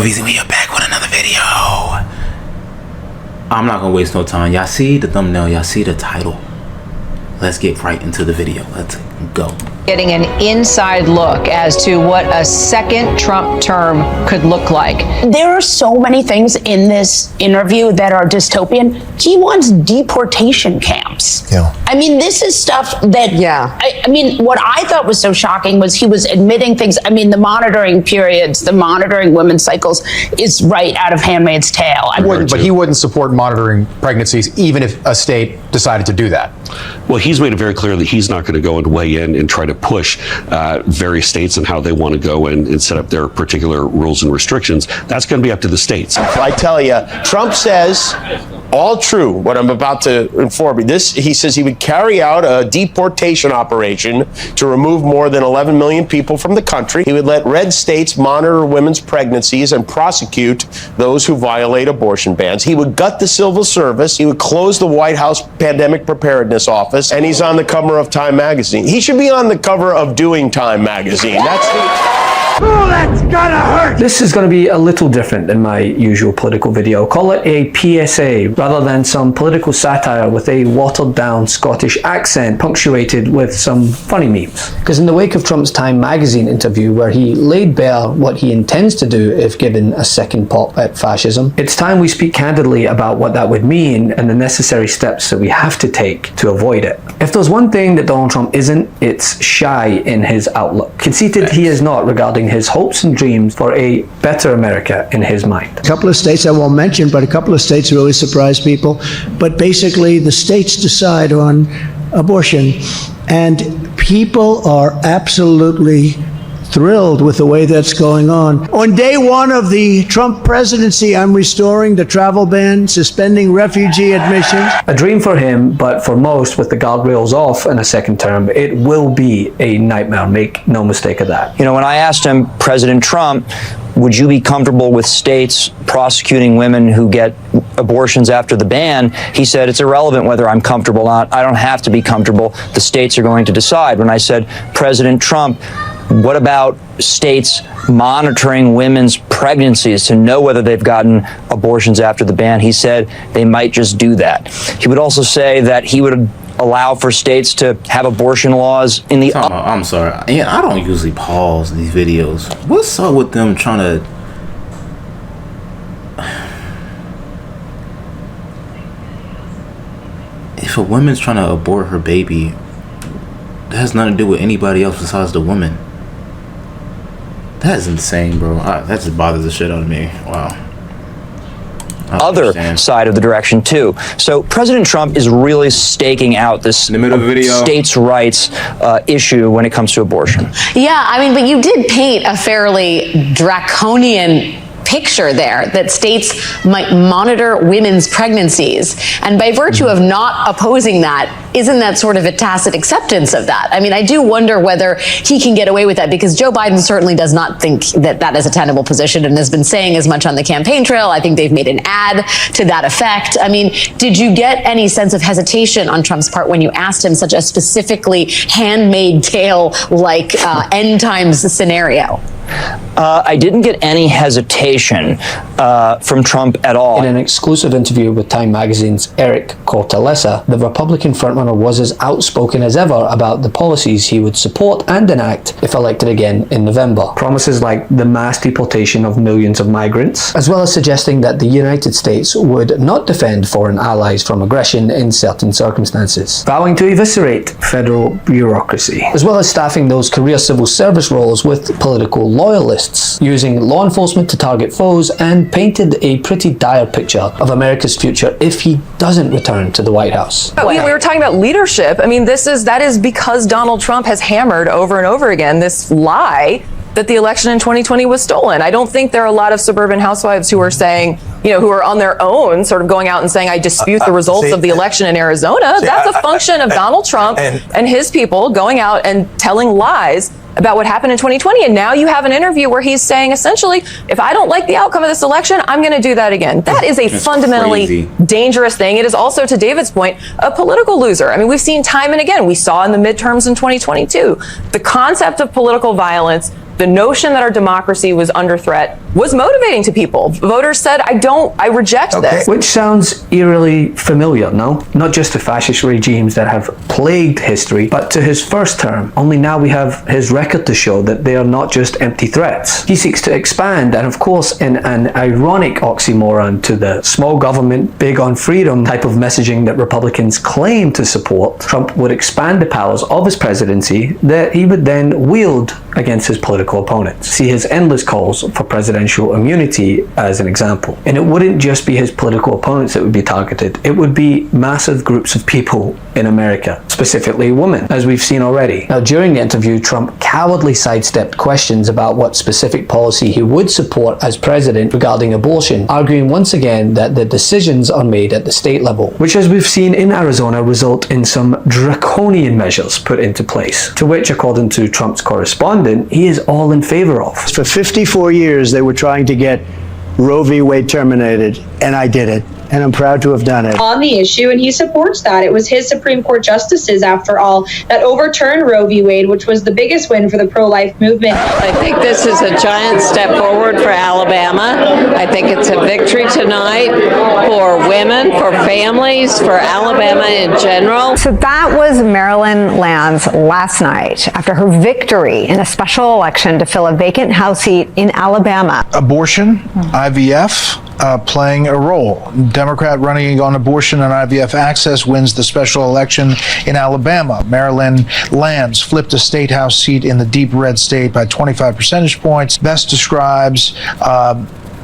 Daveeezy, we are back with another video. I'm not gonna waste no time. Y'all see the thumbnail, y'all see the title. Let's get right into the video. Let's go. Getting an inside look as to what a second Trump term could look like. There are so many things in this interview that are dystopian. He wants deportation camps. Yeah. I mean, this is stuff that, I mean, what I thought was so shocking was he was admitting things. I mean, the monitoring periods, the monitoring women's cycles is right out of Handmaid's Tale. But he wouldn't support monitoring pregnancies, even if a state decided to do that. Well, he's made it very clear that he's not going to go and weigh in and try to push various states and how they want to go and set up their particular rules and restrictions. That's going to be up to the states. I tell you, Trump says, all true, what I'm about to inform you. He says he would carry out a deportation operation to remove more than 11 million people from the country. He would let red states monitor women's pregnancies and prosecute those who violate abortion bans. He would gut the civil service. He would close the White House Pandemic Preparedness Office. And he's on the cover of Time magazine. He should be on the cover of Doing Time magazine. That's the... Oh, that's gotta hurt! This is going to be a little different than my usual political video. Call it a PSA rather than some political satire with a watered down Scottish accent punctuated with some funny memes. Because in the wake of Trump's Time magazine interview where he laid bare what he intends to do if given a second pop at fascism, it's time we speak candidly about what that would mean and the necessary steps that we have to take to avoid it. If there's one thing that Donald Trump isn't, it's shy in his outlook. Conceited he is not regarding his hopes and dreams for a better America in his mind. A couple of states I won't mention, but a couple of states really surprised people. But basically, the states decide on abortion, and people are absolutely thrilled with the way that's going on. On day one of the Trump presidency, I'm restoring the travel ban, suspending refugee admissions. A dream for him, but for most, with the guardrails off in a second term, it will be a nightmare. Make no mistake of that. You know, when I asked him, President Trump, would you be comfortable with states prosecuting women who get abortions after the ban? He said, it's irrelevant whether I'm comfortable or not. I don't have to be comfortable. The states are going to decide. When I said, President Trump, what about states monitoring women's pregnancies to know whether they've gotten abortions after the ban? He said they might just do that. He would also say that he would allow for states to have abortion laws in the... I'm sorry. Yeah, I don't usually pause these videos. What's up with them trying to... If a woman's trying to abort her baby, that has nothing to do with anybody else besides the woman. That is insane, bro. That just bothers the shit out of me. Wow. Other side of the direction too. So President Trump is really staking out this in the middle of the video states' rights issue when it comes to abortion. Yeah, I mean, but you did paint a fairly draconian picture there that states might monitor women's pregnancies. And by virtue of not opposing that, isn't that sort of a tacit acceptance of that? I mean, I do wonder whether he can get away with that, because Joe Biden certainly does not think that that is a tenable position and has been saying as much on the campaign trail. I think they've made an ad to that effect. I mean, did you get any sense of hesitation on Trump's part when you asked him such a specifically Handmaid's Tale-like end times scenario? I didn't get any hesitation from Trump at all. In an exclusive interview with Time magazine's Eric Cortellessa, the Republican frontrunner was as outspoken as ever about the policies he would support and enact if elected again in November. Promises like the mass deportation of millions of migrants, as well as suggesting that the United States would not defend foreign allies from aggression in certain circumstances. Vowing to eviscerate federal bureaucracy, as well as staffing those career civil service roles with political loyalists, using law enforcement to target foes, and painted a pretty dire picture of America's future if he doesn't return to the White House. We were talking about leadership. I mean, that is because Donald Trump has hammered over and over again this lie that the election in 2020 was stolen. I don't think there are a lot of suburban housewives who are saying, you know, who are on their own sort of going out and saying, I dispute the results of the election in Arizona. That's a function of Donald Trump and his people going out and telling lies about what happened in 2020. And now you have an interview where he's saying, essentially, if I don't like the outcome of this election, I'm going to do that again. That is a fundamentally dangerous thing. It is also, to David's point, a political loser. I mean, we've seen time and again, we saw in the midterms in 2022, the concept of political violence The notion that our democracy was under threat was motivating to people. Voters said, I reject this. Which sounds eerily familiar, no? Not just to fascist regimes that have plagued history, but to his first term. Only now we have his record to show that they are not just empty threats. He seeks to expand, and of course in an ironic oxymoron to the small government, big on freedom type of messaging that Republicans claim to support, Trump would expand the powers of his presidency that he would then wield against his political opponents. See his endless calls for presidential immunity as an example. And it wouldn't just be his political opponents that would be targeted, it would be massive groups of people in America, specifically women, as we've seen already. Now, during the interview, Trump cowardly sidestepped questions about what specific policy he would support as president regarding abortion, arguing once again that the decisions are made at the state level, which, as we've seen in Arizona, result in some draconian measures put into place, to which, according to Trump's correspondent, he is all in favor of. For 54 years, they were trying to get Roe v. Wade terminated, and I did it. And I'm proud to have done it. On the issue, and he supports that. It was his Supreme Court justices, after all, that overturned Roe v. Wade, which was the biggest win for the pro-life movement. I think this is a giant step forward for Alabama. I think it's a victory tonight for women, for families, for Alabama in general. So that was Marilyn Land's last night after her victory in a special election to fill a vacant House seat in Alabama. Abortion, IVF, playing a role. Democrat running on abortion and IVF access wins the special election in Alabama. Marilyn Lands flipped a state house seat in the deep red state by 25 percentage points. Best describes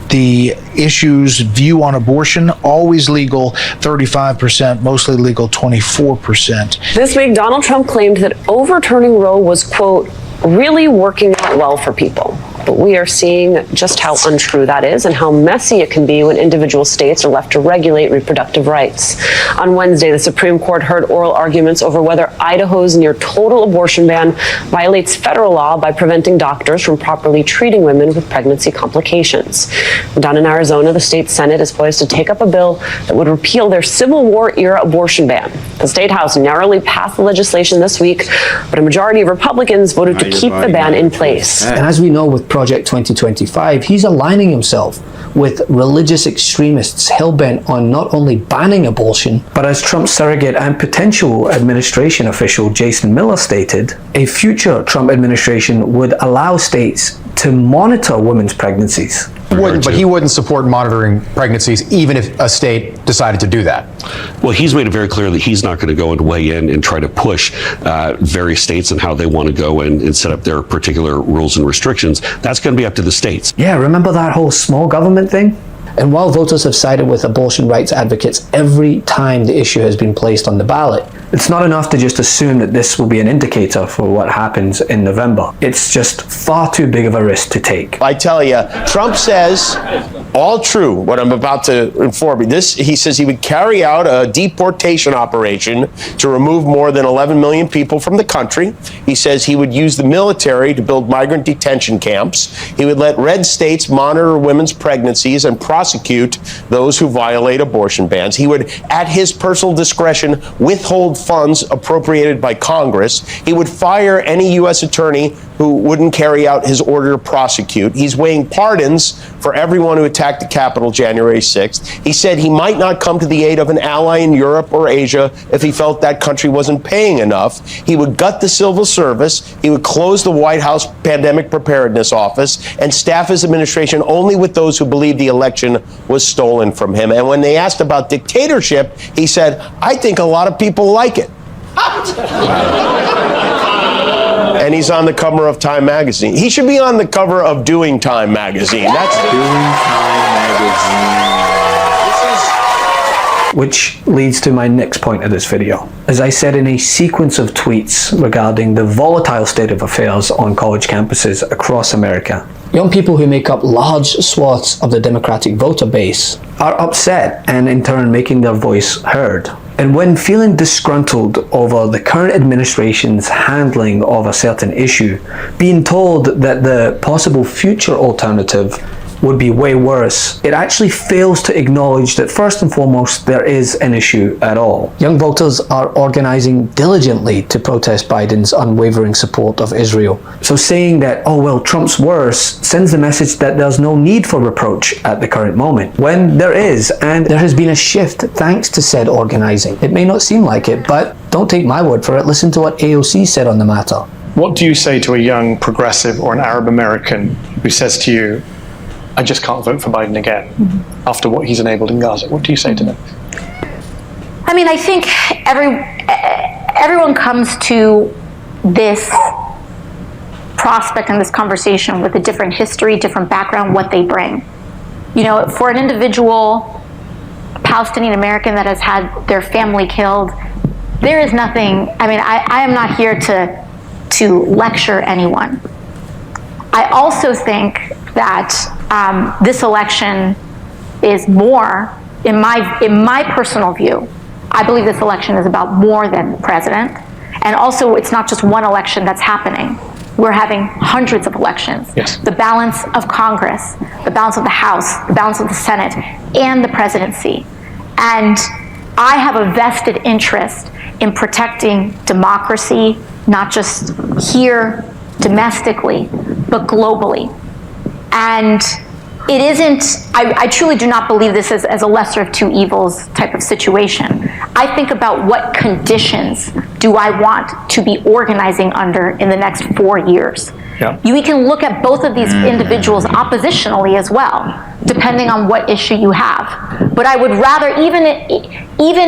the issue's view on abortion, always legal, 35%, mostly legal, 24%. This week, Donald Trump claimed that overturning Roe was, quote, really working out well for people. But we are seeing just how untrue that is and how messy it can be when individual states are left to regulate reproductive rights. On Wednesday, the Supreme Court heard oral arguments over whether Idaho's near total abortion ban violates federal law by preventing doctors from properly treating women with pregnancy complications. Down in Arizona, the state Senate is poised to take up a bill that would repeal their Civil War-era abortion ban. The State House narrowly passed the legislation this week, but a majority of Republicans voted to keep the ban in place. And as we know with Project 2025, he's aligning himself with religious extremists hell-bent on not only banning abortion, but as Trump's surrogate and potential administration official Jason Miller stated, a future Trump administration would allow states to monitor women's pregnancies. But he wouldn't support monitoring pregnancies even if a state decided to do that. Well, he's made it very clear that he's not going to go and weigh in and try to push various states and how they want to go and set up their particular rules and restrictions. That's going to be up to the states. Yeah, remember that whole small government thing? And while voters have sided with abortion rights advocates every time the issue has been placed on the ballot, it's not enough to just assume that this will be an indicator for what happens in November. It's just far too big of a risk to take. I tell you, Trump says, all true, what I'm about to inform you. He says he would carry out a deportation operation to remove more than 11 million people from the country. He says he would use the military to build migrant detention camps. He would let red states monitor women's pregnancies and prosecute those who violate abortion bans. He would, at his personal discretion, withhold funds appropriated by Congress. He would fire any U.S. attorney who wouldn't carry out his order to prosecute. He's weighing pardons for everyone who attacked the Capitol January 6th. He said he might not come to the aid of an ally in Europe or Asia if he felt that country wasn't paying enough. He would gut the civil service. He would close the White House Pandemic Preparedness Office and staff his administration only with those who believe the election was stolen from him. And when they asked about dictatorship, he said, I think a lot of people like it. And he's on the cover of Time magazine. He should be on the cover of Doing Time magazine. That's Doing Time magazine. Which leads to my next point of this video. As I said in a sequence of tweets regarding the volatile state of affairs on college campuses across America, young people who make up large swaths of the Democratic voter base are upset and in turn making their voice heard. And when feeling disgruntled over the current administration's handling of a certain issue, being told that the possible future alternative would be way worse, it actually fails to acknowledge that first and foremost there is an issue at all. Young voters are organizing diligently to protest Biden's unwavering support of Israel. So saying that, oh well, Trump's worse, sends the message that there's no need for reproach at the current moment, when there is, and there has been a shift thanks to said organizing. It may not seem like it, but don't take my word for it. Listen to what AOC said on the matter. What do you say to a young progressive or an Arab American who says to you, I just can't vote for Biden again after what he's enabled in Gaza? What do you say to them? I mean, I think everyone comes to this prospect and this conversation with a different history, different background, what they bring. You know, for an individual Palestinian American that has had their family killed, there is nothing, I mean, I am not here to lecture anyone. I also think that this election is more, in my personal view, I believe this election is about more than the president. And also, it's not just one election that's happening. We're having hundreds of elections. Yes. The balance of Congress, the balance of the House, the balance of the Senate, and the presidency. And I have a vested interest in protecting democracy, not just here domestically, but globally. And it isn't, I truly do not believe this as a lesser of two evils type of situation. I think about what conditions do I want to be organizing under in the next 4 years. Yeah. We can look at both of these individuals oppositionally as well, depending on what issue you have. But I would rather, even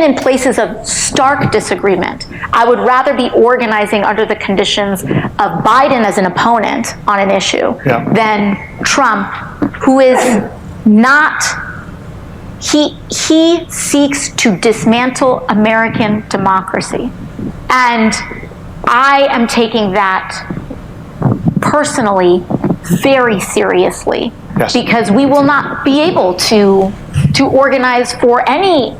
in places of stark disagreement, I would rather be organizing under the conditions of Biden as an opponent on an issue than Trump, who is not, he seeks to dismantle American democracy. And I am taking that personally very seriously, because we will not be able to organize for any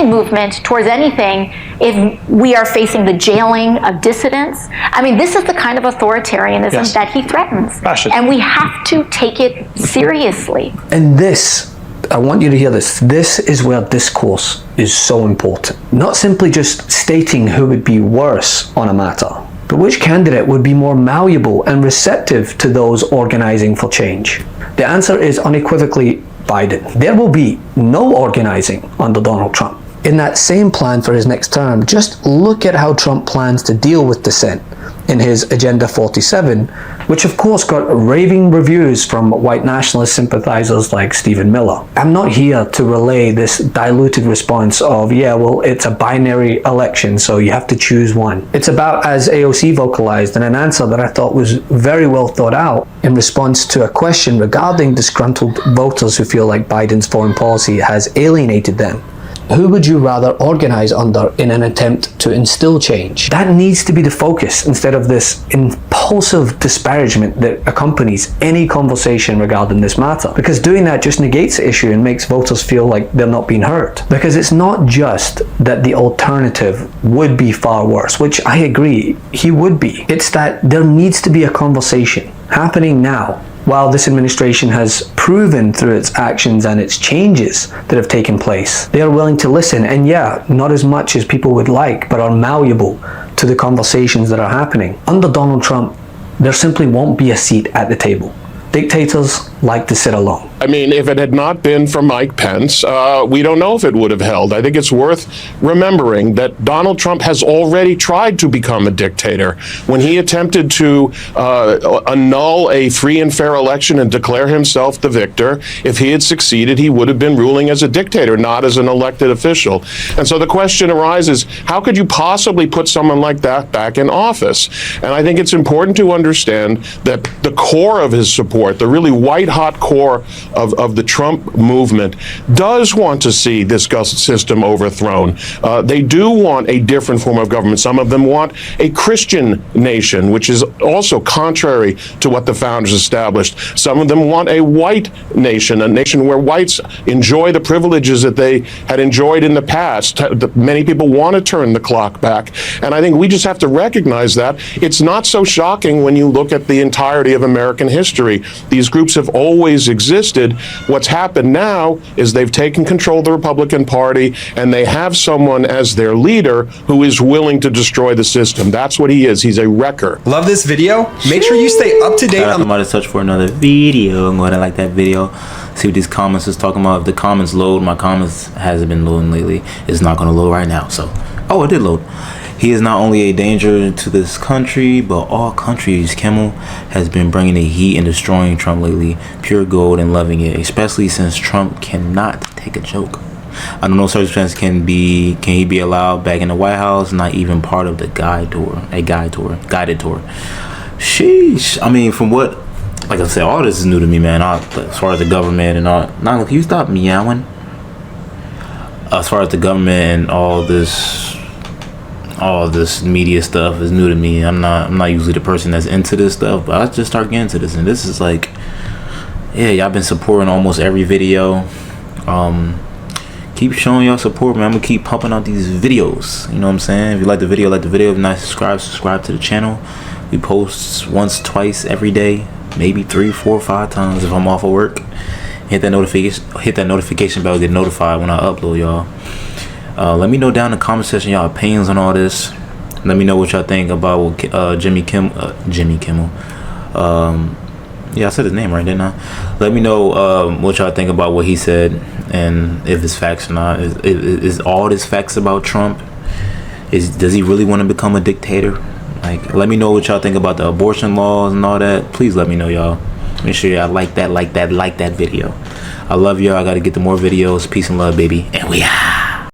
movement towards anything if we are facing the jailing of dissidents. I mean, this is the kind of authoritarianism that he threatens. And we have to take it seriously. And this, I want you to hear this, this is where discourse is so important. Not simply just stating who would be worse on a matter, but which candidate would be more malleable and receptive to those organizing for change. The answer is unequivocally Biden. There will be no organizing under Donald Trump. In that same plan for his next term, just look at how Trump plans to deal with dissent in his Agenda 47, which of course got raving reviews from white nationalist sympathizers like Stephen Miller. I'm not here to relay this diluted response of, yeah, well, it's a binary election, so you have to choose one. It's about, as AOC vocalized, in an answer that I thought was very well thought out in response to a question regarding disgruntled voters who feel like Biden's foreign policy has alienated them. Who would you rather organize under in an attempt to instill change? That needs to be the focus instead of this impulsive disparagement that accompanies any conversation regarding this matter. Because doing that just negates the issue and makes voters feel like they're not being heard. Because it's not just that the alternative would be far worse, which I agree, he would be. It's that there needs to be a conversation happening now. While this administration has proven through its actions and its changes that have taken place, they are willing to listen, and yeah, not as much as people would like, but are malleable to the conversations that are happening. Under Donald Trump, there simply won't be a seat at the table. Dictators like to sit alone. I mean, if it had not been for Mike Pence, we don't know if it would have held. I think it's worth remembering that Donald Trump has already tried to become a dictator. When he attempted to annul a free and fair election and declare himself the victor, if he had succeeded, he would have been ruling as a dictator, not as an elected official. And so the question arises, how could you possibly put someone like that back in office? And I think it's important to understand that the core of his support, the really white-hot core of the Trump movement, does want to see this system overthrown. They do want a different form of government. Some of them want a Christian nation, which is also contrary to what the founders established. Some of them want a white nation, a nation where whites enjoy the privileges that they had enjoyed in the past. Many people want to turn the clock back. And I think we just have to recognize that. It's not so shocking when you look at the entirety of American history. These groups have always existed. What's happened now is they've taken control of the Republican Party, and they have someone as their leader who is willing to destroy the system. That's what he is. He's a wrecker. Love this video? Make sure you stay up to date on I'm about to search for another video. I'm going to like that video. See what these comments is talking about. If the comments load, my comments hasn't been loading lately. It's not going to load right now. So, oh, it did load. He is not only a danger to this country, but all countries. Kimmel has been bringing the heat and destroying Trump lately. Pure gold and loving it, especially since Trump cannot take a joke. Under no circumstances can he be allowed back in the White House, not even part of the guided tour. Sheesh. I mean, from what, like I said, all this is new to me, man. As far as the government and all. Now, can you stop meowing? As far as the government and all this media stuff is new to me. I'm not usually the person that's into this stuff, but I just start getting into this, and this is like, yeah, y'all been supporting almost every video. Keep showing y'all support, man. I'm gonna keep pumping out these videos. You know what I'm saying? If you like the video, like the video. If not, subscribe to the channel. We post once, twice every day, maybe 3, 4, 5 times if I'm off of work. Hit that notification bell, get notified when I upload, y'all. Let me know down in the comment section y'all opinions on all this. Let me know what y'all think about what Jimmy Kimmel. Yeah, I said his name right, didn't I? Let me know what y'all think about what he said, and if it's facts or not. Is all this facts about Trump? Does he really want to become a dictator? Like, let me know what y'all think about the abortion laws and all that. Please let me know, y'all. Make sure y'all like that video. I love y'all. I gotta get to more videos. Peace and love, baby. And we out.